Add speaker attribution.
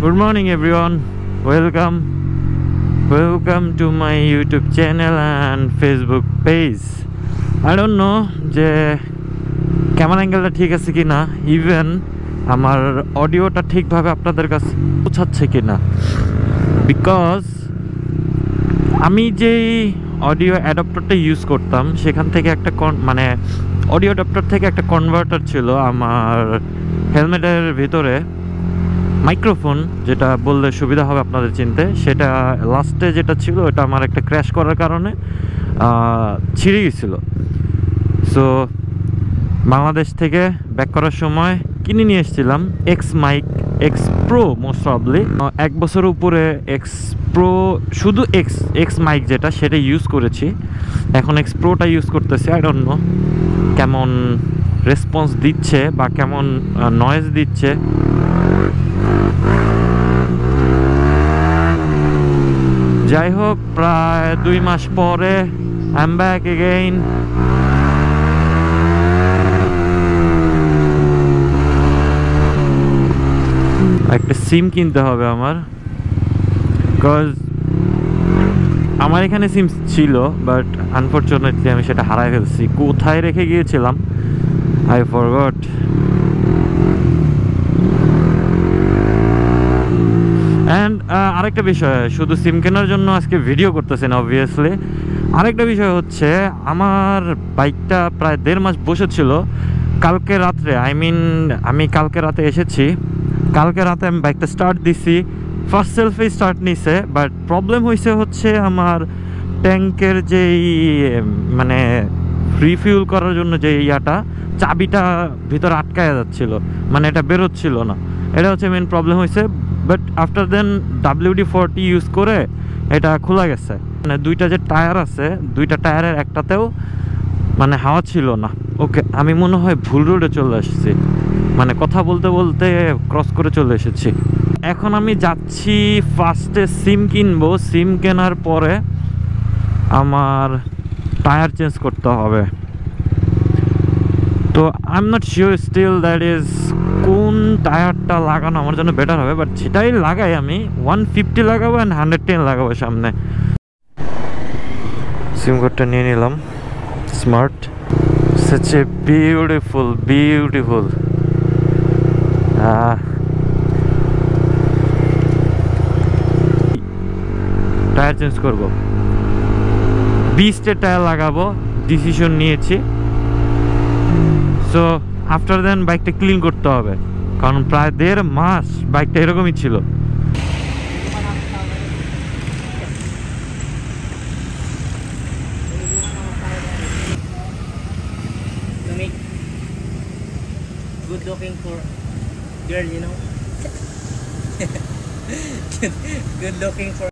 Speaker 1: Good morning everyone. Welcome to my YouTube channel and Facebook page. I don't know যে camera অ্যাঙ্গেলটা ঠিক আছে কিনা, even আমার অডিওটা ঠিকভাবে আপনাদের কাছে পৌঁছাচ্ছে কিনা, বিকজ আমি যেই অডিও অ্যাডাপ্টারটা ইউজ করতাম সেখান থেকে একটা মানে অডিও অ্যাডাপ্টার থেকে একটা কনভার্টার ছিল আমার হেলমেটের ভিতরে। মাইক্রোফোন যেটা বললে সুবিধা হবে আপনাদের চিনতে, সেটা লাস্টে যেটা ছিল ওটা আমার একটা ক্র্যাশ করার কারণে ছিঁড়ে গেছিলো। সো বাংলাদেশ থেকে ব্যাক করার সময় কিনে নিয়ে এসেছিলাম এক্স প্রো, মোস্ট প্রবলি 1 বছর উপরে এক্স প্রো, শুধু এক্স মাইক যেটা সেটা ইউজ করেছি। এখন এক্স প্রোটা ইউজ করতেছি। আই ডোন্ট নো কেমন রেসপন্স দিচ্ছে বা কেমন নয়েজ দিচ্ছে। যাই হোক, প্রায় 2 মাস পরে আই এম ব্যাক এগেইন। একটা সিম কিনতে হবে আমার, বিকজ আমার এখানে সিম ছিল বাট আনফরচুনেটলি আমি সেটা হারাই ফেলছি। কোথায় রেখে গিয়েছিলাম আই ফরগট। অ্যান্ড আরেকটা বিষয়, শুধু সিম কেনার জন্য আজকে ভিডিও করতেছেন অবভিয়াসলি। আরেকটা বিষয় হচ্ছে, আমার বাইকটা প্রায় 1.5 মাস বসেছিল। কালকে রাত্রে, আমি কালকে রাতে এসেছি, কালকে রাতে আমি বাইকটা স্টার্ট দিছি, ফার্স্ট সেলফে স্টার্ট নিছে, বাট প্রবলেম হয়েছে হচ্ছে আমার ট্যাঙ্কের যেই মানে রিফিউল করার জন্য যে ইয়াটা, চাবিটা ভিতরে আটকায়া যাচ্ছিল, মানে এটা বেরোচ্ছিল না। এটা হচ্ছে মেন প্রবলেম হয়েছে। But after then WD-40 use করে এটা খোলা গেছে। মানে 2টা যে টায়ার আছে, 2টা টায়ারের একটাতেও মানে হাওয়া ছিল না। ওকে, আমি মনে হয় ভুল রোডে চলে এসেছি, মানে কথা বলতে বলতে ক্রস করে চলে এসেছি। এখন আমি যাচ্ছি ফার্স্টে সিম কিনবো। সিম কেনার পরে আমার টায়ার চেঞ্জ করতে হবে। তো I am not sure still that is কোন টায়ারটা লাগানো আমার জন্য বেটার হবে, বাট সেটাই লাগাই। আমি 150 লাগাবো অ্যান্ড 110 লাগাবো সামনে। সিম কার্ডটা নিয়ে নিলাম। Smart, such a beautiful tyre change করবো, বিস্টের টায়ার লাগাবো, ডিসিশন নিয়েছি। সো আফটার দেন বাইকটা ক্লিন করতে হবে, কারণ প্রায় 1.5 মাস বাইকটা এরকমই ছিল।
Speaker 2: Good looking for girl, you know. Good looking for